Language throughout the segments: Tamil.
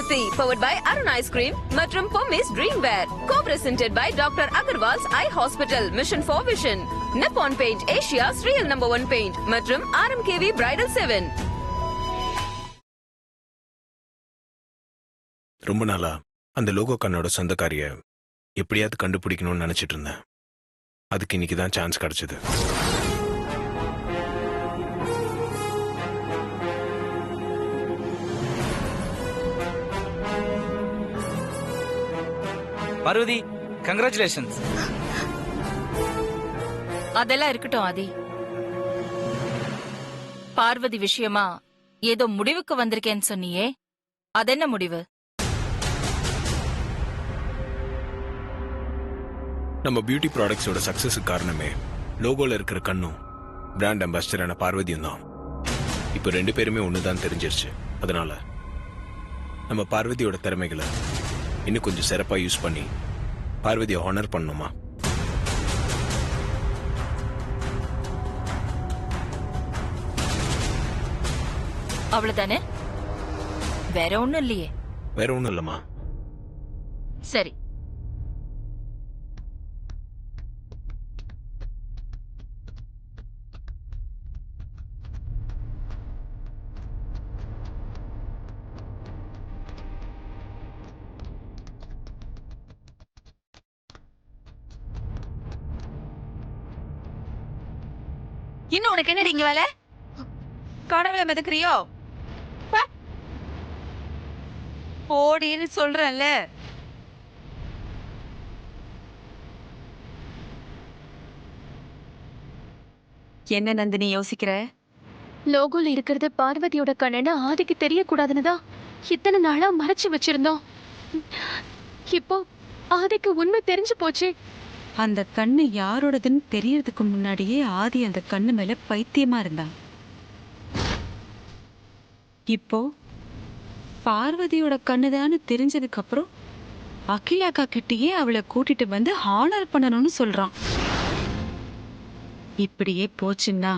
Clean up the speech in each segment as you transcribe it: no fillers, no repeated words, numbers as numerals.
Prati, powered by Arun Ice Cream மற்றும் Pommes Dreamwear. Co-presented by Dr. Agarwal's Eye Hospital, Mission for Vision. Nippon Paint, Asia's real #1 paint மற்றும் RMKV Bridal 7. ரொம்ப நாளா அந்த லோகோ கண்ணோட சொந்தக்காரிய எப்படியாவது கண்டுபிடிக்கணும்னு நினைச்சிட்டு இருந்தேன். அதுக்கு இன்னைக்கு தான் சான்ஸ் கிடைச்சது. பார்வதி, கங்க்ராச்சுலேஷன்ஸ். அதெல்லாம் இருக்கட்டும் ஆதி. பார்வதி விஷயமா ஏதோ முடிவுக்கு வந்திருக்கேன்னு சொன்னியே, அதென்ன முடிவு? நம்ம பியூட்டி ப்ராடக்ட்ஸோட சக்சஸுக்கு காரணமே லோகோல இருக்கிற கண்ணும் பிராண்ட் அம்பாசிடரான பார்வதியும் தான். இப்போ 2 பேருமே ஒண்ணுதான் தெரிஞ்சிருச்சு. அதனால நம்ம பார்வதியோட திறமைகளை இன்னும் கொஞ்சம் சிறப்பா யூஸ் பண்ணி பார்வதியை ஹானர் பண்ணணுமா? அவ்வளவுதானே? வேற ஒண்ணும் இல்லையே? வேற ஒண்ணும் இல்லம்மா. சரி, இன்னும் உனக்கு என்னடி இங்க வேலை? கடவுளை மிதக்குறியோ? ஓடின்னு சொல்றேன்ல. என்ன நந்தினி யோசிக்கிற? லோகோல இருக்கிறது பார்வதியோட கண்ணுன்னு ஆதிக்கு தெரியக்கூடாதுன்னு தான் இத்தனை நாளா மறைச்சு வச்சிருந்தோம். இப்போ ஆதிக்கு உண்மை தெரிஞ்சு போச்சு. அந்த கண்ணு யாரோடதுன்னு தெரியறதுக்கு முன்னாடியே ஆதி அந்த கண்ணு மேல பைத்தியமா இருந்தான். இப்போ பார்வதியோட கண்ணுதான்னு தெரிஞ்சதுக்கு அப்புறம் அகிலாக்கா கிட்டயே அவளை கூட்டிட்டு வந்து ஹானர் பண்ணணும்னு சொல்றான். இப்படியே போச்சுன்னா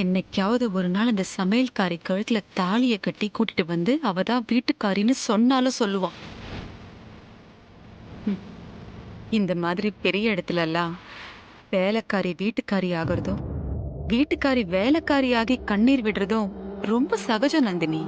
என்னைக்காவது ஒரு நாள் அந்த சமையல்காரி கழுத்துல தாலிய கட்டி கூட்டிட்டு வந்து அவதான் வீட்டுக்காரின்னு சொன்னாலும் சொல்லுவான். இந்த மாதிரி பெரிய இடத்துல எல்லாம் வேலைக்காரி வீட்டுக்காரி ஆகுறதும் வீட்டுக்காரி வேலைக்காரி ஆகி கண்ணீர் விடுறதும் ரொம்ப சகஜம் நந்தினி.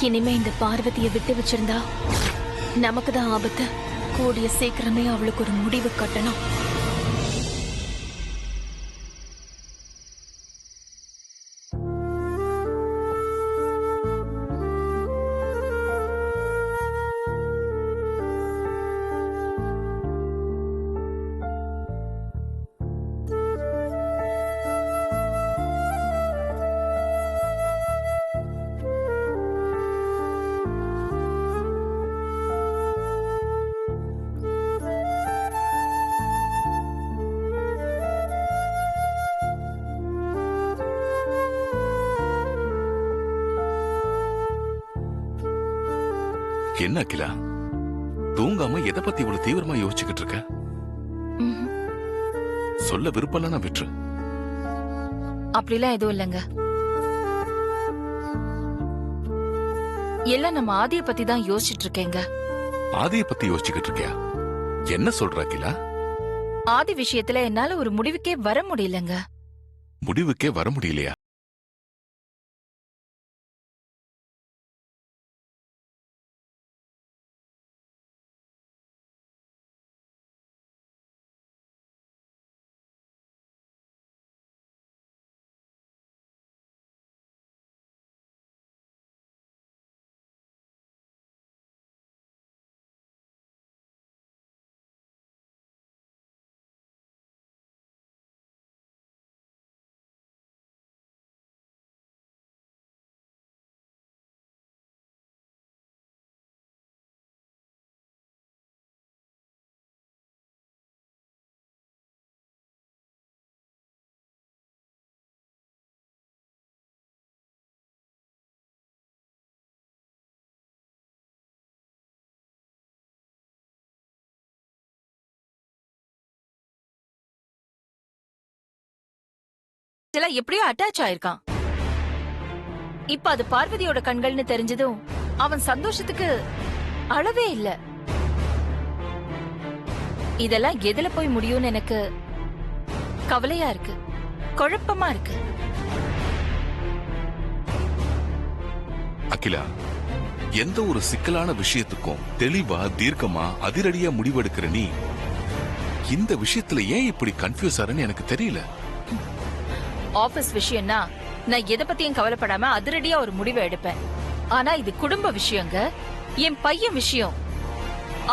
இனிமே இந்த பார்வதியை விட்டு வச்சிருந்தா நமக்கு தான் ஆபத்து. கூடிய சீக்கிரமே அவளுக்கு ஒரு முடிவு கட்டணும். என்ன அகிலா, தூங்காம எதை பத்தி இவ்வளவு தீவிரமா யோசிச்சுக்கிட்டு இருக்க? சொல்ல விருப்பம் விட்டுரு. அப்படிலாம் எதுவும் இல்லைங்க. எல்லாம் நம்ம ஆதிய பத்தி தான் யோசிச்சுட்டு இருக்கேங்க. ஆதிய பத்தி யோசிச்சுக்கிட்டு இருக்கியா? என்ன சொல்ற அகிலா? ஆதி விஷயத்துல என்னால ஒரு முடிவுக்கே வர முடியலங்க. முடிவுக்கே வர முடியலையா? ஆக்சுவலா எப்படியோ அட்டாச் ஆயிருக்கான். இப்ப அது பார்வதியோட கண்கள்னு தெரிஞ்சதும் அவன் சந்தோஷத்துக்கு அளவே இல்ல. இதெல்லாம் எதுல போய் முடியும்னு எனக்கு கவலையா இருக்கு, குழப்பமா இருக்கு. அகிலா, எந்த ஒரு சிக்கலான விஷயத்துக்கும் தெளிவா தீர்க்கமா அதிரடியா முடிவெடுக்கிற நீ இந்த விஷயத்துல ஏன் இப்படி கன்ஃபியூஸ் ஆறன்னு எனக்கு தெரியல. ஆபீஸ் விஷயம்னா நான் எதை பத்தியும் கவலைப்படாம அதிரடியா ஒரு முடிவை எடுப்பேன். ஆனா இது குடும்ப விஷயங்க, என் பையன் விஷயம்,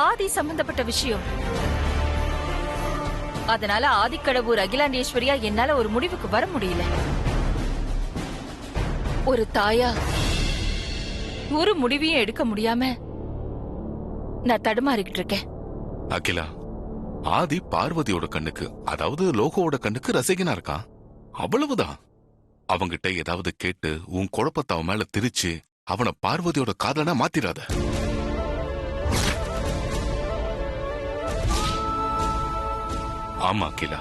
ஆதி சம்பந்தப்பட்ட விஷயம். அதனால ஆதிக்கடவுர் அகிலாண்டேஸ்வரியா என்னால ஒரு முடிவுக்கு வர முடியல. ஒரு தாயா ஒரு முடிவையும் எடுக்க முடியாம நான் தடுமாறிக்கிட்டு இருக்கேன். அகிலா, ஆதி பார்வதியோட கண்ணுக்கு, அதாவது லோகோவோட கண்ணுக்கு ரசிகனா இருக்கான், அவ்வளவுதான். அவங்கிட்ட ஏதாவது கேட்டு உன் குழப்பத்தை அவன் மேல திரிச்சு அவனை பார்வதியோட காதலனா மாத்திராத. ஆமா அகிலா,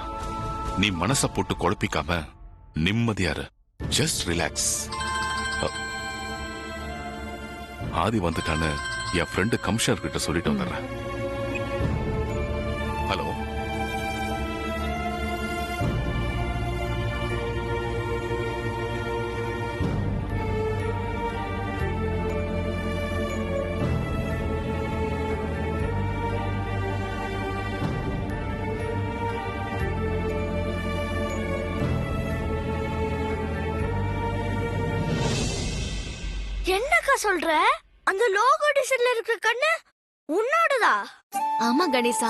நீ மனச போட்டு குழப்பிக்காம நிம்மதியாரு. Just relax. ஆதி வந்துட்டான்னு என் ஃப்ரெண்டு கமிஷனர் கிட்ட சொல்லிட்டு வந்துடுறேன். ஹலோ, என்னக்கா சொல்ற? அந்த லோகோ டிசைன்ல இருக்கிற கண்ணு உன்னோடதா? ஆமா கணேசா,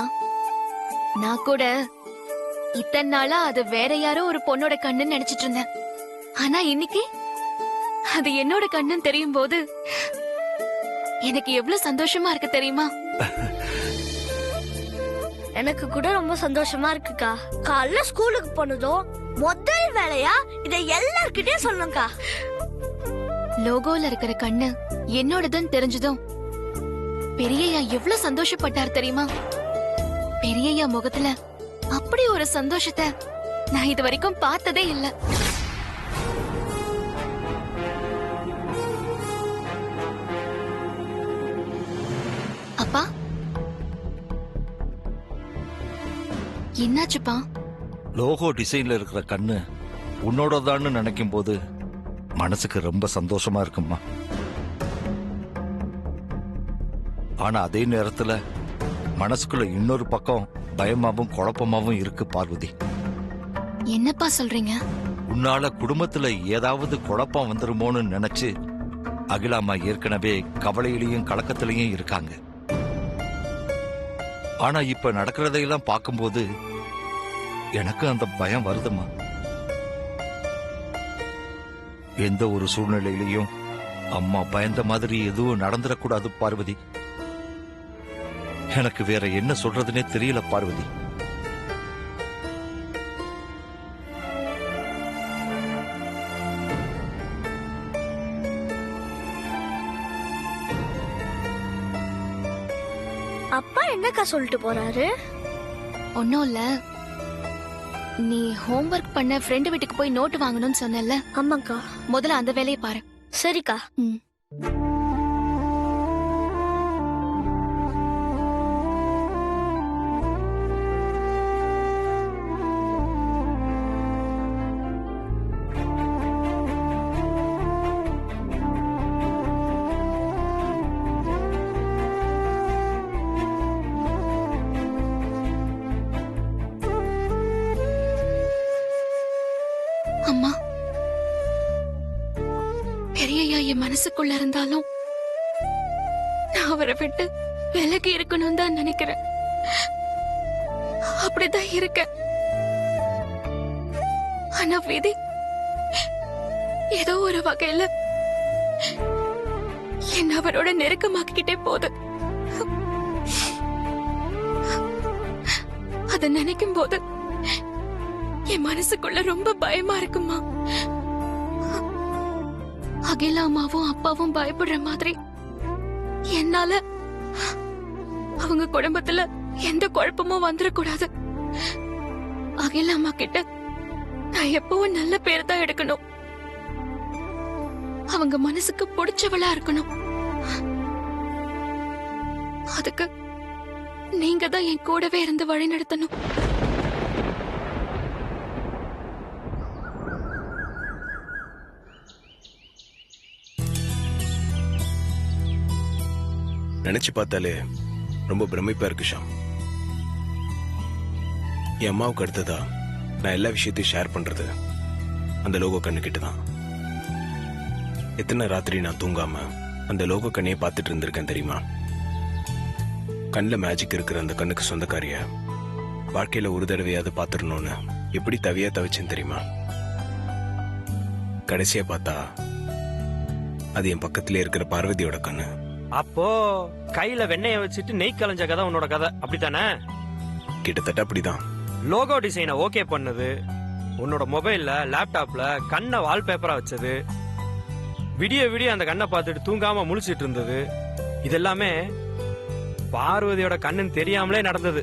நான் கூட இத்தனை நாளா அது வேற யாரோ ஒரு பொண்ணோட கண்ணுன்னு நினைச்சிட்டு இருந்தேன். ஆனா இன்னைக்கு அது என்னோட கண்ணுன்னு தெரியும் போது எனக்கு எவ்வளவு சந்தோஷமா இருக்கு தெரியுமா? எனக்கு கூட ரொம்ப சந்தோஷமா இருக்குக்கா. காலைல ஸ்கூலுக்கு போனதும் முதல் வேலையா இதை எல்லார்கிட்டயும் சொல்லணும்க்கா. லோகோல இருக்கிற கண்ணு என்னோடதுன்னு தெரிஞ்சதும் பெரியய்யா எவ்வளவு சந்தோஷப்பட்டார் தெரியுமா? பெரியய்யா முகத்துல அப்படி ஒரு சந்தோஷத்தை நான் இது வரைக்கும் பார்த்ததே இல்ல. அப்பா, என்னாச்சுப்பா? லோகோ டிசைன்ல இருக்கிற கண்ணு உன்னோடதான்னு நினைக்கும் போது மனசுக்கு ரொம்ப சந்தோஷமா இருக்குமா. ஆனா அதே நேரத்துல மனசுக்குள்ள இன்னொரு பக்கம் பயமாவும் குழப்பமாவும் இருக்கு பார்வதி. என்னப்பா சொல்றீங்க? உன்னால குடும்பத்துல ஏதாவது குழப்பம் வந்துருமோன்னு நினைச்சு அகிலாமா ஏற்கனவே கவலையிலையும் கலக்கத்திலையும் இருக்காங்க. ஆனா இப்ப நடக்கிறதையெல்லாம் பார்க்கும்போது எனக்கு அந்த பயம் வருதுமா. எந்த ஒரு சூழ்நிலையிலையும் அம்மா பயந்த மாதிரி எதுவும் நடந்துடக்கூடாது பார்வதி. எனக்கு வேற என்ன சொல்றதுன்னே தெரியல பார்வதி. அப்பா என்னக்கா சொல்லிட்டு போறாரு? ஒன்னும் இல்ல, நீ ஹோம்வொர்க் பண்ண ஃப்ரெண்டு வீட்டுக்கு போய் நோட்டு வாங்கணும்னு சொன்னல? ஆமாக்கா. முதல்ல அந்த வேலையை பாரு. சரிக்கா. அம்மா, பெரியய்யா என் மனசுக்குள்ள இருந்தாலும் நான் அவரை விட்டு விலகி இருக்கணும் தான் நினைக்கிறேன். அப்படிதான் இருக்க. ஆனா விதி ஏதோ ஒரு வகையில என்ன அவரோட நெருக்கமாக்கிட்டே போகுது. அத நினைக்கும் போது என் மனசுக்குள்ள ரொம்ப பயமா இருக்குமா. அகிலா அம்மாவும் அப்பாவும் பயப்படுற மாதிரி என்னால அவங்க குடும்பத்துல எந்த குழப்பமும் வந்துடக்கூடாது. அகிலா அம்மா கிட்ட நான் எப்பவும் நல்ல பேர் தான் எடுக்கணும். அவங்க மனசுக்கு பிடிச்சவளா இருக்கணும். அதுக்கு நீங்க தான் என் கூடவே இருந்து வழி நடத்தணும். நினைச்சு பார்த்தாலே ரொம்ப பிரமிப்பா இருக்கு ஷாம். என் அம்மாவுக்கு அடுத்ததா நான் எல்லா விஷயத்தையும் ஷேர் பண்றது அந்த லோகோ கண்ணுக்கிட்ட தான். எத்தனை ராத்திரி நான் தூங்காம அந்த லோகோ கண்ணையே பார்த்துட்டு இருந்திருக்கேன் தெரியுமா? கண்ணில் மேஜிக் இருக்கிற அந்த கண்ணுக்கு சொந்தக்காரிய வாழ்க்கையில ஒரு தடவையாவது பார்த்துடணும்னு எப்படி தவியா தவிச்சேன் தெரியுமா? கடைசியா பார்த்தா அது என் பக்கத்திலே இருக்கிற பார்வதியோட கண்ணு. அப்போ கையில வெண்ணெய வச்சுட்டு நெய் கலைஞ்ச கதை உன்னோட கதை அப்படித்தானே? கிட்டத்தட்ட அப்படிதான். லோகோ டிசைனை ஓகே பண்ணது, உன்னோட மொபைல்ல லேப்டாப்ல கண்ணை வால்பேப்பரா வச்சது, விடிய விடிய அந்த கண்ணை பார்த்துட்டு தூங்காம முழிச்சிட்டு இருந்தது, இதெல்லாமே பார்வதியோட கண்ணுன்னு தெரியாமலே நடந்தது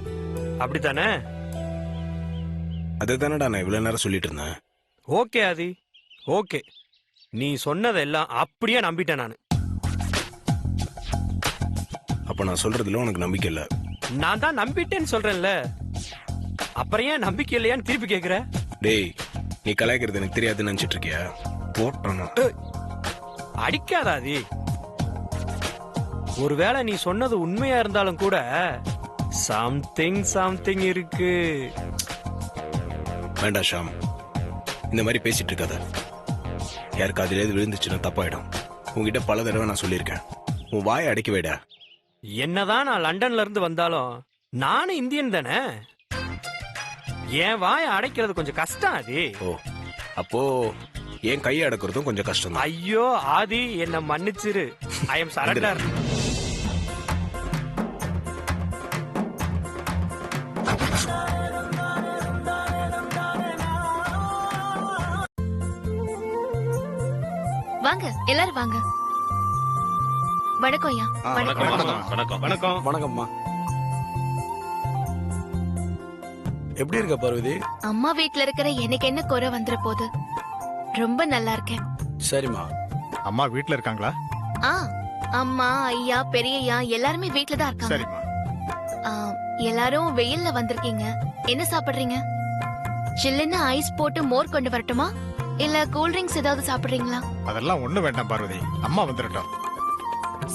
அப்படித்தானே? அதுதானடா நான் இவ்வளவு நேரம் சொல்லிட்டு இருந்தேன். ஓகே ஆதி, ஓகே. நீ சொன்னதெல்லாம் அப்படியே நம்பிட்டேன் நானு. அப்ப நான் சொல்றதுல உனக்கு நம்பிக்கை இல்ல? நான் தான் நம்பிட்டேன்னு சொல்றேன்ல, அப்புறம் ஏன் நம்பிக்கை இல்லையான்னு திருப்பி கேக்குற? டேய், நீ கலாய்க்கிறது எனக்கு தெரியாதுன்னு நினைச்சிட்டு இருக்கியா? போட்டோம் அடிக்காதாதி. ஒருவேளை நீ சொன்னது உண்மையா இருந்தாலும் கூட சம்திங் இருக்கு. வேண்டாம் ஷாம், இந்த மாதிரி பேசிட்டு இருக்காத. யாருக்கு அதுலேயே விழுந்துச்சுன்னா தப்பாயிடும். உங்ககிட்ட பல தடவை நான் சொல்லியிருக்கேன், உன் வாயை அடைக்க வேடா. என்னதான் நான் லண்டன்ல இருந்து வந்தாலும் நானும் இந்தியன் தானே. என் வாயை அடைக்கிறது கொஞ்சம் கஷ்டம் ஆதி. ஓ, அப்போ என் கையை அடக்கிறதும் கொஞ்சம் கஷ்டம் தான். ஐயோ ஆதி, என்ன மன்னிச்சிரு. I am surrender. வாங்க எல்லாரும் வாங்க. வணக்கம் ஐயா. வணக்கம். வணக்கம்மா. எப்படி இருக்க பார்வதி? அம்மா வீட்ல இருக்கிற எனக்கு என்ன குறை வந்துற போது? ரொம்ப நல்லா இருக்கேன். சரிம்மா. அம்மா வீட்ல இருக்காங்களா? அம்மா, ஐயா, பெரியய்யா எல்லாருமே வீட்ல தான் இருக்காங்க. சரிம்மா. எல்லாரும் வெயில்ல வந்திருக்கீங்க. என்ன சாப்பிடுறீங்க? சில்லுன்னு ஐஸ் போட்டு மோர் கொண்டு வரட்டுமா, இல்ல கூல் ட்ரிங்க்ஸ் ஏதாவது சாப்பிடுறீங்களா? அதெல்லாம் ஒண்ணு வேண்டாம் பார்வதி, அம்மா வந்துடட்டும்.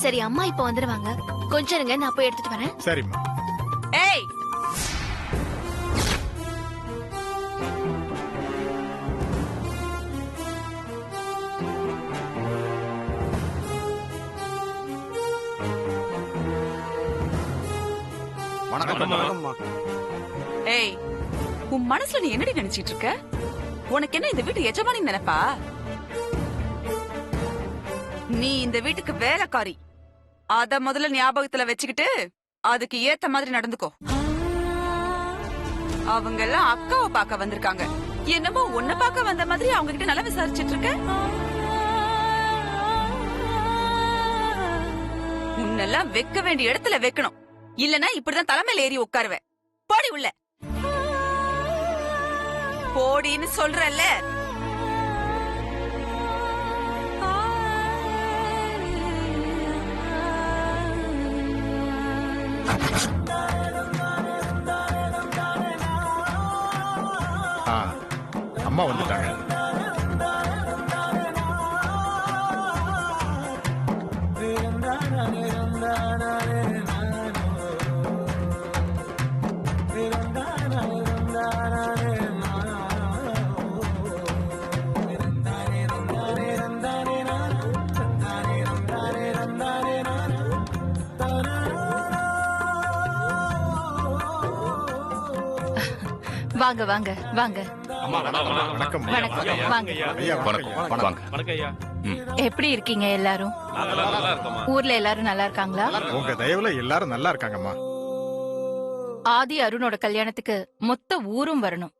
சரி, அம்மா இப்ப வந்துருவாங்க. கொஞ்சம் இருங்க, நான் போய் எடுத்துட்டு வரேன். சரிம்மா. ஏய், வணக்கம்மா. ஏய், உன் மனசுல நீ என்னடி நினைச்சிட்டு இருக்க? உனக்கு என்ன இந்த வீட்டு எஜமானி நினைப்பா? நீ இந்த வீட்டுக்கு வேலைக்காரி. அத முதல்ல ஞாபகத்துல வச்சுக்கிட்டு அதுக்கு ஏத்த மாதிரி நடந்துக்கோ. அவங்க எல்லாம் அக்காவை பார்க்க வந்திருக்காங்க. என்னமோ உன்னை பார்க்க வந்த மாதிரி அவங்க கிட்ட நல்லா விசாரிச்சிட்டு இருக்க. உன்னெல்லாம் வைக்க வேண்டிய இடத்துல வைக்கணும். இல்லனா இப்படிதான் தலைமையில ஏறி உட்காருவேன். போடி உள்ள போடின்னு சொல்றல்ல. அம்மா வந்துட்டாங்க. வாங்க வாங்க வாங்க. வணக்கம். வணக்கம். வாங்க. ஐயா வணக்கம். வாங்க. எப்படி இருக்கீங்க எல்லாரும்? ஊர்ல எல்லாரும் நல்லா இருக்காங்களா? உங்க தயவுல எல்லாரும் நல்லா இருக்காங்கம்மா. ஆதி அருணோட கல்யாணத்துக்கு மொத்த ஊரும் வரணும்.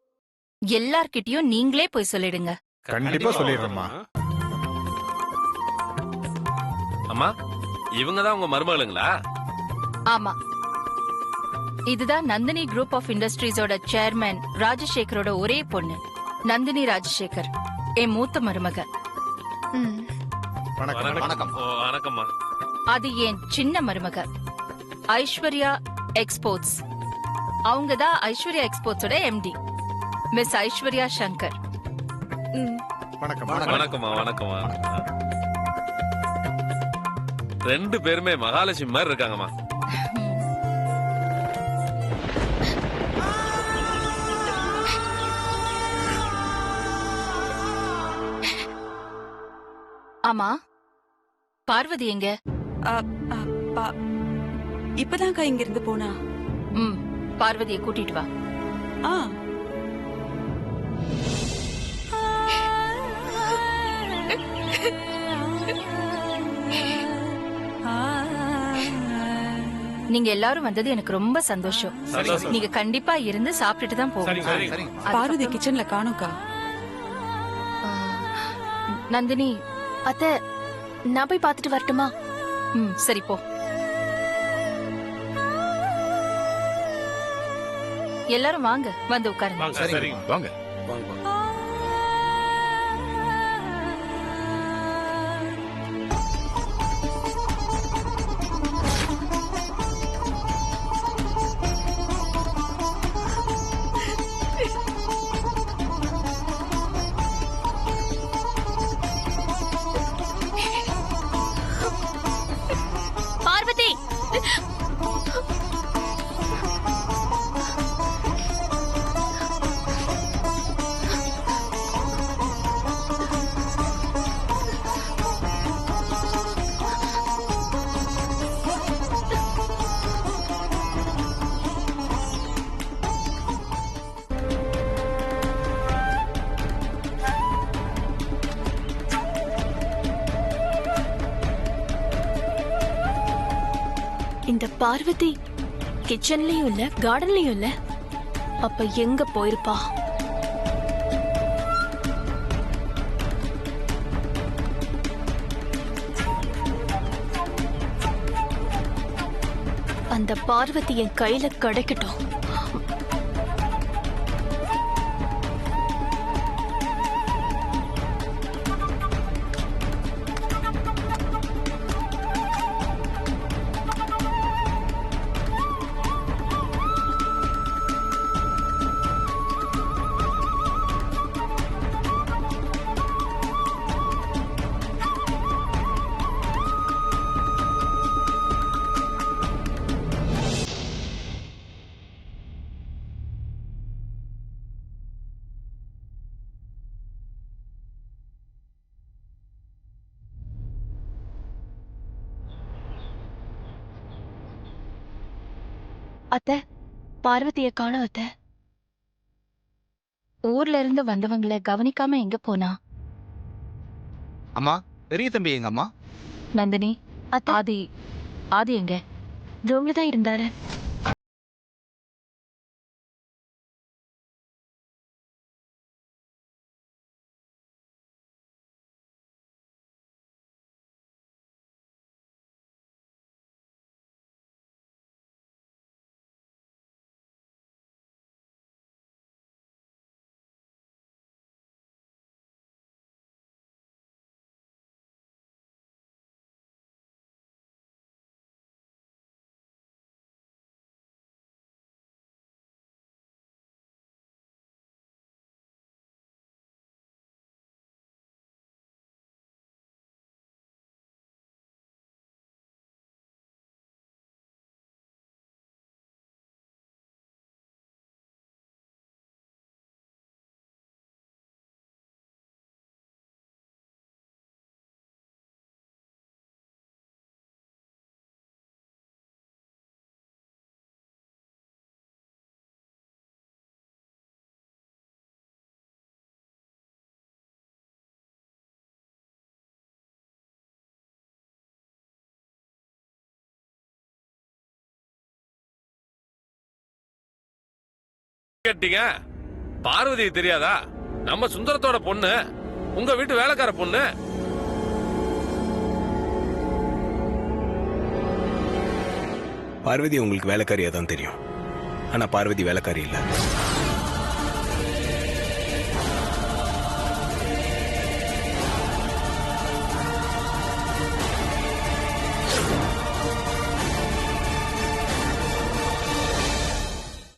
எல்லார்கிட்டயும் நீங்களே போய் சொல்லிடுங்க. கண்டிப்பா சொல்லிடுறேம்மா. அம்மா, இவங்க தான் உங்க மருமகளுங்களா? ஆமா, இதுதான் நந்தினி குரூப் ஆஃப் இண்டஸ்ட்ரீஸோட சேர்மன் ராஜசேகரோட ஒரே பொண்ணு. நந்தினி ராஜசேகர் என் மூத்த மருமக. வணக்கம்மா. அது என் சின்ன மருமக ஐஸ்வர்யா எக்ஸ்போர்ட்ஸ். அவங்க தான் ஐஸ்வர்யா எக்ஸ்போர்ட்ஸோட எம்டி மிஸ் ஐஸ்வர்யா சங்கர். வணக்கம்மா. ரெண்டு பேருமே மகாலட்சுமி மாதிரி இருக்காங்கம்மா. ஆமா, பார்வதி எங்க? இப்பதான்க்கா இங்க இருந்து போனா. பார்வதியை கூட்டிட்டு வா. நீங்க எல்லாரும் வந்தது எனக்கு ரொம்ப சந்தோஷம். நீங்க கண்டிப்பா இருந்து சாப்பிட்டுட்டு தான் போகணும். பார்வதி கிச்சன்ல காணோம்க்கா. நந்தினி, அத்தை, நான் போய் பார்த்துட்டு வரட்டுமா? சரி போ. எல்லாரும் வாங்க, வந்து உட்காருங்க. வாங்க. பார்வதி, இந்த பார்வதி கிச்சன்லயும் இல்ல, கார்டன்லயும் இல்ல. அப்ப எங்க போயிருப்பா? அந்த பார்வதி என் கையில கிடைக்கட்டும். அத்தை, பார்வதிய காணோம் அத்தை. ஊர்ல இருந்து வந்தவங்களை கவனிக்காம எங்க போனா? அம்மா, பெரிய தம்பி எங்க அம்மா? நந்தினி, ஆதி எங்க? ரூம்ல தான் இருந்தாரு. கேட்டீங்க, பார்வதி தெரியாதா? நம்ம சுந்தரத்தோட பொண்ணு, உங்க வீட்டு வேலைக்கார பொண்ணு. பார்வதி உங்களுக்கு வேலைக்காரியா தான் தெரியும், ஆனா பார்வதி வேலைக்காரி இல்ல.